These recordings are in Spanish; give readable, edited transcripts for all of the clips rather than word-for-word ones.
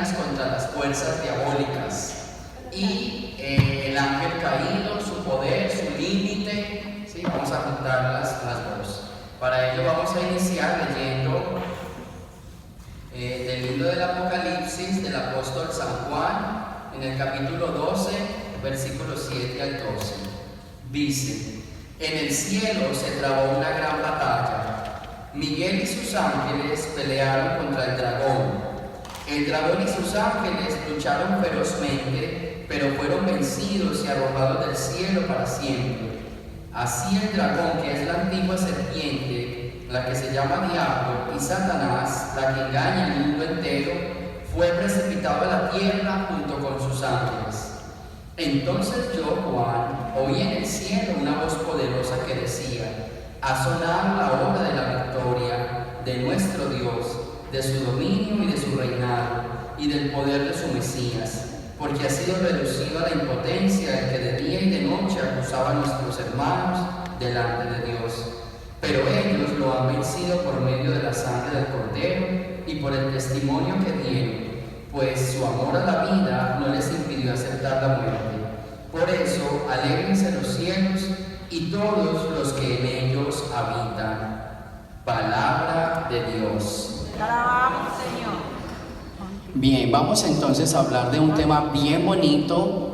divinas contra las fuerzas diabólicas. Y el ángel caído, su poder, su límite, ¿sí? Vamos a juntar las dos. Para ello vamos a iniciar leyendo del libro del Apocalipsis del apóstol San Juan, en el capítulo 12, versículos 7 al 12. Dice: en el cielo se trabó una gran batalla. Miguel y sus ángeles pelearon contra el dragón. El dragón y sus ángeles lucharon ferozmente, pero fueron vencidos y arrojados del cielo para siempre. Así el dragón, que es la antigua serpiente, la que se llama Diablo, y Satanás, la que engaña al mundo entero, fue precipitado a la tierra junto con sus ángeles. Entonces yo, Juan, oí en el cielo una voz poderosa que decía: ha sonado la hora de la victoria de nuestro Dios, de su dominio y de su reinado, y del poder de su Mesías, porque ha sido reducido a la impotencia el que de día y de noche acusaba a nuestros hermanos delante de Dios. Pero ellos lo han vencido por medio de la sangre del Cordero y por el testimonio que dieron, pues su amor a la vida no les impidió aceptar la muerte. Por eso, alégrense los cielos y todos los que en ellos habitan. Palabra de Dios. Te alabamos, Señor. Bien, vamos entonces a hablar de un tema bien bonito,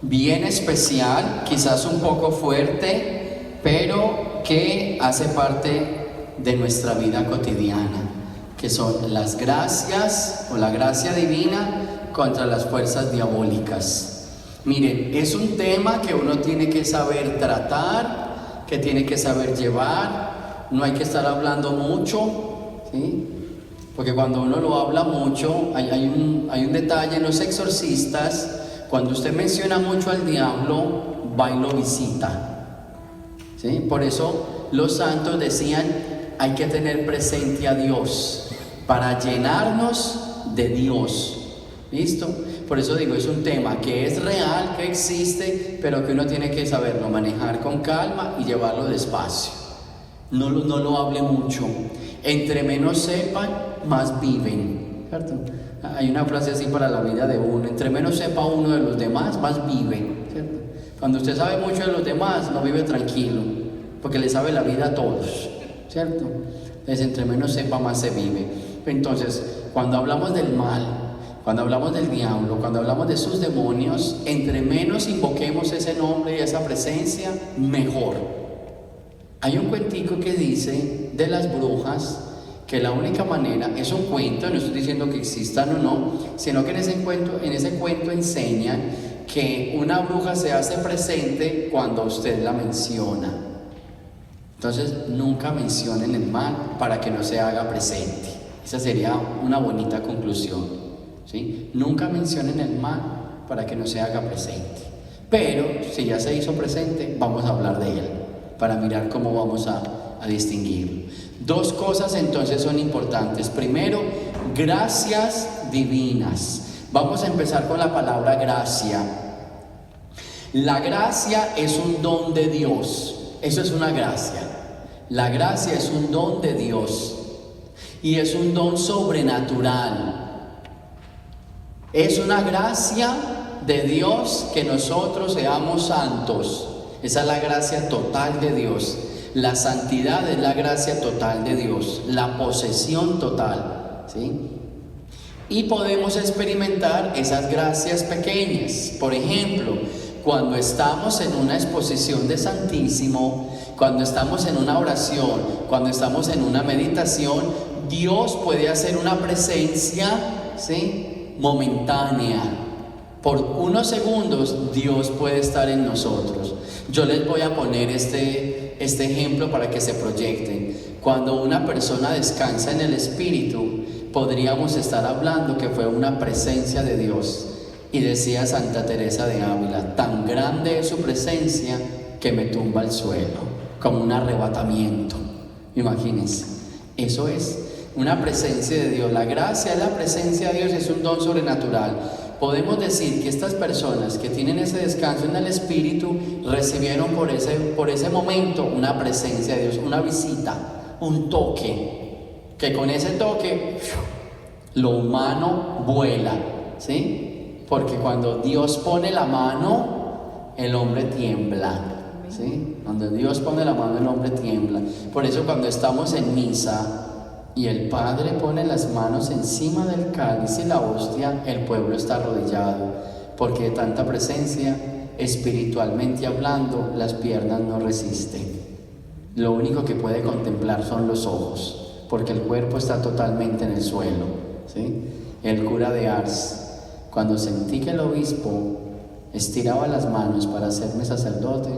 bien especial, quizás un poco fuerte, pero que hace parte de nuestra vida cotidiana, que son las gracias o la gracia divina contra las fuerzas diabólicas. Miren, es un tema que uno tiene que saber tratar, que tiene que saber llevar, no hay que estar hablando mucho, ¿sí? Porque cuando uno lo habla mucho, hay un detalle en los exorcistas: cuando usted menciona mucho al diablo, va y lo visita, ¿sí? Por eso los santos decían: hay que tener presente a Dios para llenarnos de Dios. ¿Listo? Por eso digo, es un tema que es real, que existe, pero que uno tiene que saberlo manejar con calma y llevarlo despacio. No lo hable mucho. Entre menos sepan, más viven, ¿cierto? Hay una frase así para la vida de uno: entre menos sepa uno de los demás, más vive, ¿cierto? Cuando usted sabe mucho de los demás, no vive tranquilo, porque le sabe la vida a todos, ¿cierto? Entonces, entre menos sepa, más se vive. Entonces, cuando hablamos del mal, cuando hablamos del diablo, cuando hablamos de sus demonios, entre menos invoquemos ese nombre y esa presencia, mejor. Hay un cuentico que dice de las brujas que la única manera, es un cuento, no estoy diciendo que existan o no, sino que en ese cuento enseñan que una bruja se hace presente cuando usted la menciona. Entonces, nunca mencionen el mal para que no se haga presente. Esa sería una bonita conclusión, ¿sí? Nunca mencionen el mal para que no se haga presente. Pero si ya se hizo presente, vamos a hablar de él, para mirar cómo vamos a distinguirlo. Dos cosas entonces son importantes. Primero, gracias divinas. Vamos a empezar con la palabra gracia. La gracia es un don de Dios. Eso es una gracia. La gracia es un don de Dios y es un don sobrenatural. Es una gracia de Dios que nosotros seamos santos. Esa es la gracia total de Dios. La santidad es la gracia total de Dios, la posesión total, ¿sí? Y podemos experimentar esas gracias pequeñas. Por ejemplo, cuando estamos en una exposición de Santísimo, cuando estamos en una oración, cuando estamos en una meditación, Dios puede hacer una presencia, ¿sí?, momentánea. Por unos segundos Dios puede estar en nosotros. Yo les voy a poner este ejemplo para que se proyecten. Cuando una persona descansa en el Espíritu, podríamos estar hablando que fue una presencia de Dios. Y decía Santa Teresa de Ávila: tan grande es su presencia que me tumba al suelo, como un arrebatamiento. Imagínense, eso es una presencia de Dios. La gracia es la presencia de Dios, es un don sobrenatural. Podemos decir que estas personas que tienen ese descanso en el Espíritu recibieron por ese momento una presencia de Dios, una visita, un toque, que con ese toque Lo humano vuela, ¿sí? Porque cuando Dios pone la mano, el hombre tiembla, ¿sí? Cuando Dios pone la mano, el hombre tiembla. Por eso cuando estamos en misa y el Padre pone las manos encima del cáliz y la hostia, el pueblo está arrodillado, porque de tanta presencia, espiritualmente hablando, las piernas no resisten. Lo único que puede contemplar son los ojos, porque el cuerpo está totalmente en el suelo, ¿sí? El cura de Ars, cuando sentí que el obispo estiraba las manos para hacerme sacerdote,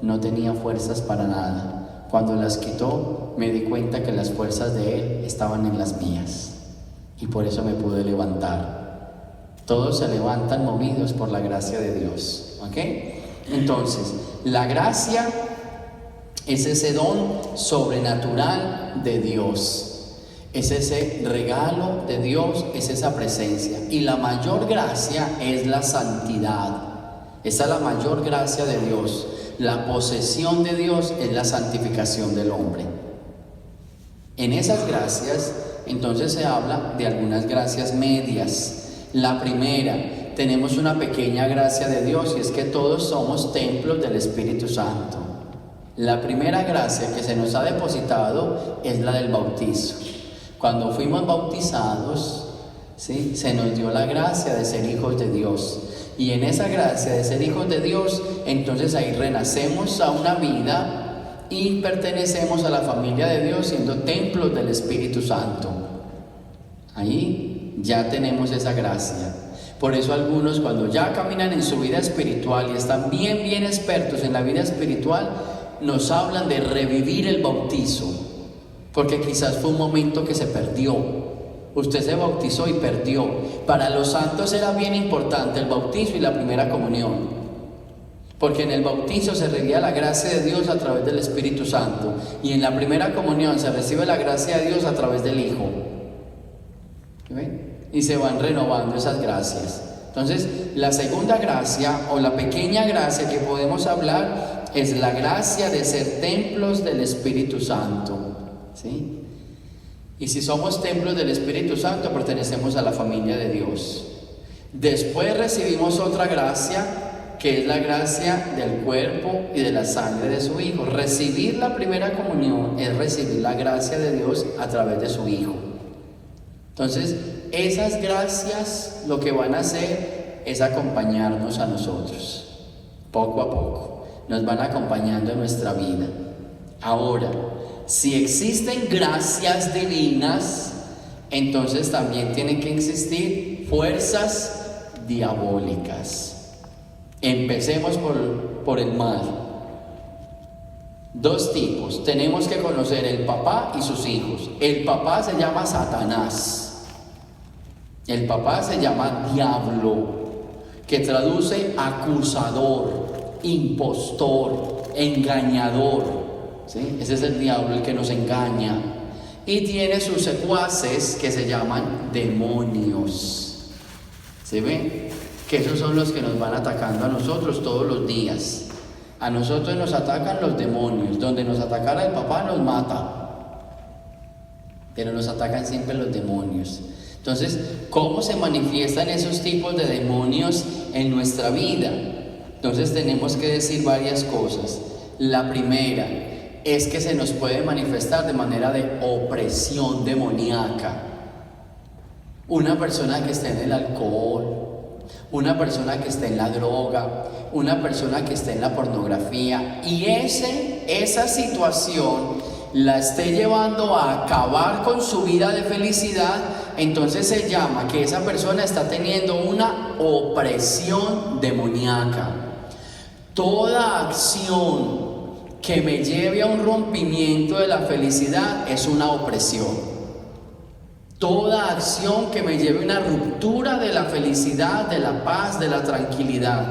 no tenía fuerzas para nada. Cuando las quitó, me di cuenta que las fuerzas de él estaban en las mías, y por eso me pude levantar. Todos se levantan movidos por la gracia de Dios, ¿ok? Entonces, la gracia es ese don sobrenatural de Dios, es ese regalo de Dios, es esa presencia. Y la mayor gracia es la santidad. Esa es la mayor gracia de Dios. La posesión de Dios es la santificación del hombre. En esas gracias, entonces se habla de algunas gracias medias. La primera, tenemos una pequeña gracia de Dios, y es que todos somos templos del Espíritu Santo. La primera gracia que se nos ha depositado es la del bautizo. Cuando fuimos bautizados, ¿sí?, se nos dio la gracia de ser hijos de Dios. Y en esa gracia de ser hijos de Dios, entonces ahí renacemos a una vida y pertenecemos a la familia de Dios, siendo templos del Espíritu Santo. Ahí ya tenemos esa gracia. Por eso algunos, cuando ya caminan en su vida espiritual y están bien expertos en la vida espiritual, nos hablan de revivir el bautizo, porque quizás fue un momento que se perdió. Usted se bautizó y perdió. Para los santos era bien importante el bautizo y la primera comunión, porque en el bautizo se revivía la gracia de Dios a través del Espíritu Santo, y en la primera comunión se recibe la gracia de Dios a través del Hijo. ¿Ven? Y se van renovando esas gracias. Entonces, la segunda gracia o la pequeña gracia que podemos hablar es la gracia de ser templos del Espíritu Santo, ¿sí? Y si somos templos del Espíritu Santo, pertenecemos a la familia de Dios. Después recibimos otra gracia, que es la gracia del cuerpo y de la sangre de su Hijo. Recibir la primera comunión es recibir la gracia de Dios a través de su Hijo. Entonces, esas gracias lo que van a hacer es acompañarnos a nosotros, poco a poco. Nos van acompañando en nuestra vida. Ahora, si existen gracias divinas, entonces también tienen que existir fuerzas diabólicas. Empecemos por el mal. Dos tipos. Tenemos que conocer el papá y sus hijos. El papá se llama Satanás. El papá se llama diablo, que traduce acusador, impostor, engañador. ¿Sí? Ese es el diablo, el que nos engaña. Y tiene sus secuaces que se llaman demonios. ¿Se ven? Que esos son los que nos van atacando a nosotros todos los días. A nosotros nos atacan los demonios. Donde nos atacara el papá nos mata, pero nos atacan siempre los demonios. Entonces, ¿cómo se manifiestan esos tipos de demonios en nuestra vida? Entonces tenemos que decir varias cosas. La primera es que se nos puede manifestar de manera de opresión demoníaca. Una persona que esté en el alcohol, una persona que esté en la droga, una persona que esté en la pornografía, y esa situación la esté llevando a acabar con su vida de felicidad, entonces se llama que esa persona está teniendo una opresión demoníaca. Toda acción que me lleve a un rompimiento de la felicidad es una opresión. Toda acción que me lleve a una ruptura de la felicidad, de la paz, de la tranquilidad.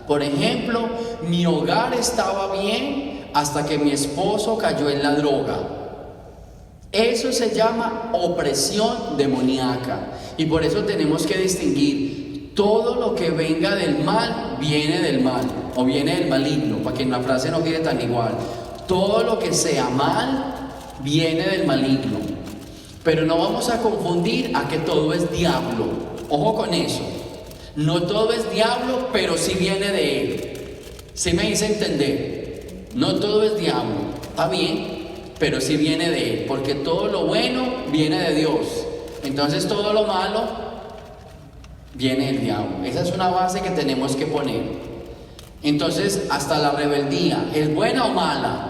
Por ejemplo, mi hogar estaba bien hasta que mi esposo cayó en la droga. Eso se llama opresión demoníaca. Y por eso tenemos que distinguir: todo lo que venga del mal viene del mal, o viene del maligno, para que la frase no quede tan igual. Todo lo que sea mal viene del maligno. Pero no vamos a confundir a que todo es diablo. Ojo con eso. No todo es diablo, pero sí viene de él. ¿Sí me hice entender? No todo es diablo, está bien, pero sí viene de él, porque todo lo bueno viene de Dios. Entonces todo lo malo viene del diablo. Esa es una base que tenemos que poner. Entonces, hasta la rebeldía, ¿es buena o mala?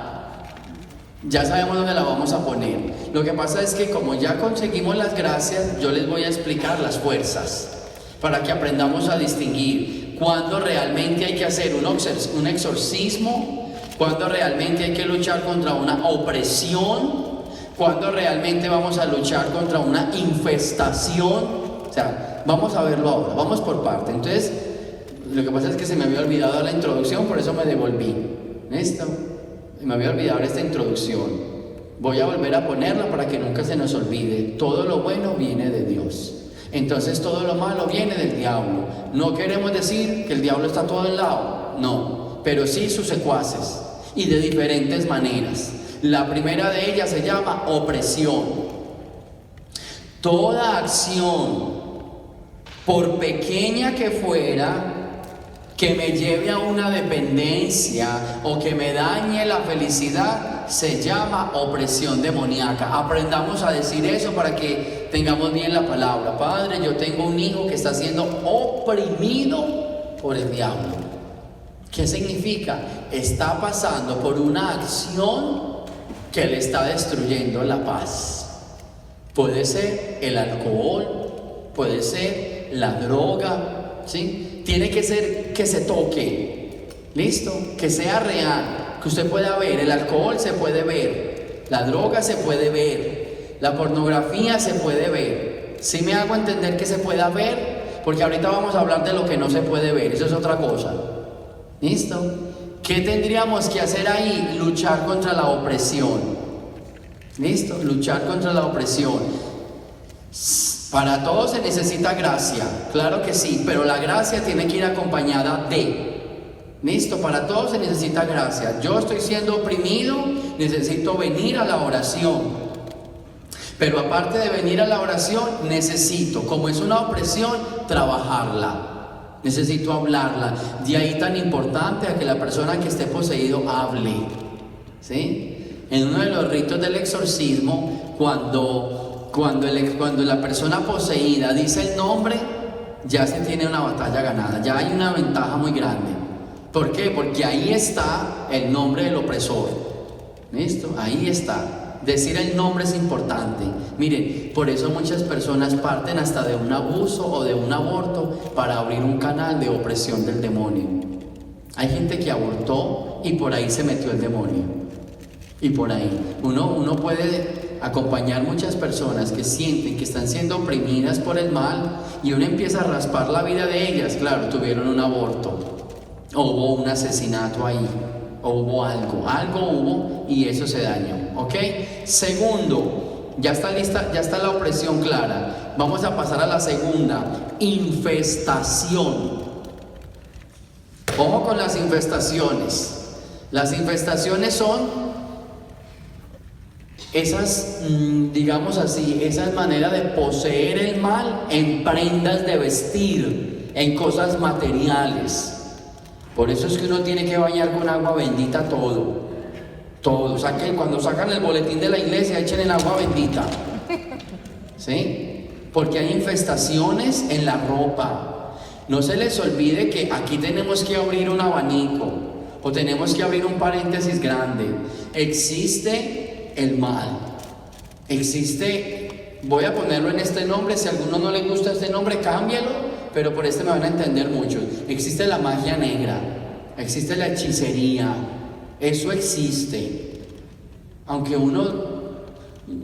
Ya sabemos dónde la vamos a poner. Lo que pasa es que como ya conseguimos las gracias, yo les voy a explicar las fuerzas para que aprendamos a distinguir cuándo realmente hay que hacer un exorcismo, cuándo realmente hay que luchar contra una opresión, cuándo realmente vamos a luchar contra una infestación. O sea, vamos a verlo ahora, vamos por parte. Entonces, lo que pasa es que se me había olvidado la introducción, por eso me devolví. ¿Listo? Me había olvidado esta introducción. Voy a volver a ponerla para que nunca se nos olvide. Todo lo bueno viene de Dios. Entonces todo lo malo viene del diablo. No queremos decir que el diablo está a todo el lado, no, pero sí sus secuaces, y de diferentes maneras. La primera de ellas se llama opresión. Toda acción, por pequeña que fuera, que me lleve a una dependencia o que me dañe la felicidad, se llama opresión demoníaca. Aprendamos a decir eso para que tengamos bien la palabra. Padre, yo tengo un hijo que está siendo oprimido por el diablo. ¿Qué significa? Está pasando por una acción que le está destruyendo la paz. Puede ser el alcohol, puede ser la droga, ¿sí? Tiene que ser que se toque, ¿listo? Que sea real, que usted pueda ver. El alcohol se puede ver, la droga se puede ver, la pornografía se puede ver. ¿Sí me hago entender que se pueda ver? Porque ahorita vamos a hablar de lo que no se puede ver, eso es otra cosa. ¿Listo? ¿Qué tendríamos que hacer ahí? Luchar contra la opresión. ¿Listo? Luchar contra la opresión. Para todo se necesita gracia, claro que sí, pero la gracia tiene que ir acompañada de. ¿Listo? Para todo se necesita gracia. Yo estoy siendo oprimido, necesito venir a la oración. Pero aparte de venir a la oración, necesito, como es una opresión, trabajarla. Necesito hablarla. De ahí tan importante a que la persona que esté poseído hable. ¿Sí? En uno de los ritos del exorcismo, cuando la persona poseída dice el nombre, ya se tiene una batalla ganada, ya hay una ventaja muy grande. ¿Por qué? Porque ahí está el nombre del opresor. ¿Listo? Ahí está. Decir el nombre es importante. Miren, por eso muchas personas parten hasta de un abuso o de un aborto para abrir un canal de opresión del demonio. Hay gente que abortó y por ahí se metió el demonio. Y por ahí uno puede acompañar muchas personas que sienten que están siendo oprimidas por el mal, y uno empieza a raspar la vida de ellas. Claro, tuvieron un aborto, o hubo un asesinato ahí, o hubo algo hubo, y eso se dañó. ¿Ok? Segundo, ya está lista, ya está la opresión clara. Vamos a pasar a la segunda, infestación. Ojo con las infestaciones. Las infestaciones son esas, digamos así, esas maneras de poseer el mal en prendas de vestir, en cosas materiales. Por eso es que uno tiene que bañar con agua bendita todo. Cuando sacan el boletín de la iglesia, echen el agua bendita. ¿Sí? Porque hay infestaciones en la ropa. No se les olvide que aquí tenemos que abrir un abanico, o tenemos que abrir un paréntesis grande. Existe el mal. Existe, voy a ponerlo en este nombre, si a alguno no le gusta este nombre, cámbialo, pero por este me van a entender muchos. Existe la magia negra, existe la hechicería, eso existe. Aunque uno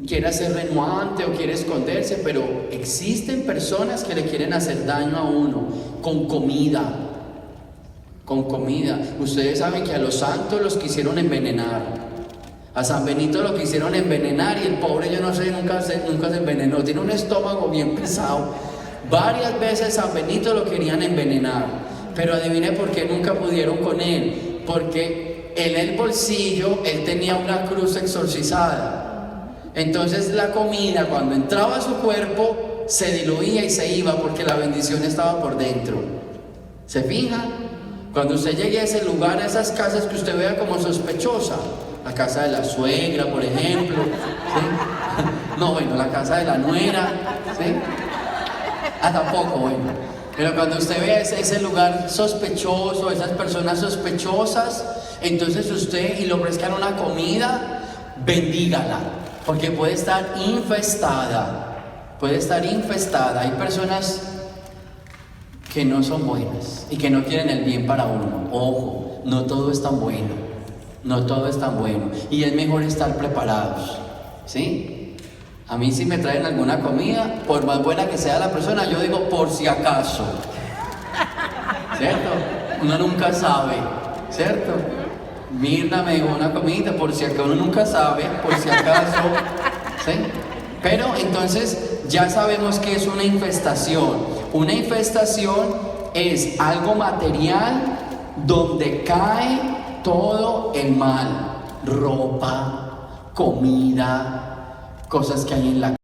quiera ser renuante o quiere esconderse, pero existen personas que le quieren hacer daño a uno con comida. Ustedes saben que a los santos los quisieron envenenar. A San Benito lo quisieron envenenar y el pobre, yo no sé, nunca se envenenó. Tiene un estómago bien pesado. Varias veces San Benito lo querían envenenar, pero adivine por qué nunca pudieron con él. Porque en el bolsillo él tenía una cruz exorcizada. Entonces la comida cuando entraba a su cuerpo se diluía y se iba porque la bendición estaba por dentro. ¿Se fija? Cuando usted llegue a ese lugar, a esas casas que usted vea como sospechosa, la casa de la suegra, por ejemplo, ¿sí? No, bueno, la casa de la nuera, ¿sí? Ah, tampoco, bueno. Pero cuando usted vea ese lugar sospechoso, esas personas sospechosas, entonces usted y le ofrezcan una comida, bendígala, porque puede estar infestada, puede estar infestada. Hay personas que no son buenas y que no quieren el bien para uno. Ojo, no todo es tan bueno, no todo es tan bueno, y es mejor estar preparados, ¿sí? A mí si me traen alguna comida, por más buena que sea la persona, yo digo por si acaso, ¿cierto? Uno nunca sabe, ¿cierto? Mirna me dijo una comida, por si acaso, uno nunca sabe, por si acaso, ¿sí? Pero entonces ya sabemos que es una infestación. Una infestación es algo material donde cae todo el mal, ropa, comida, cosas que hay en la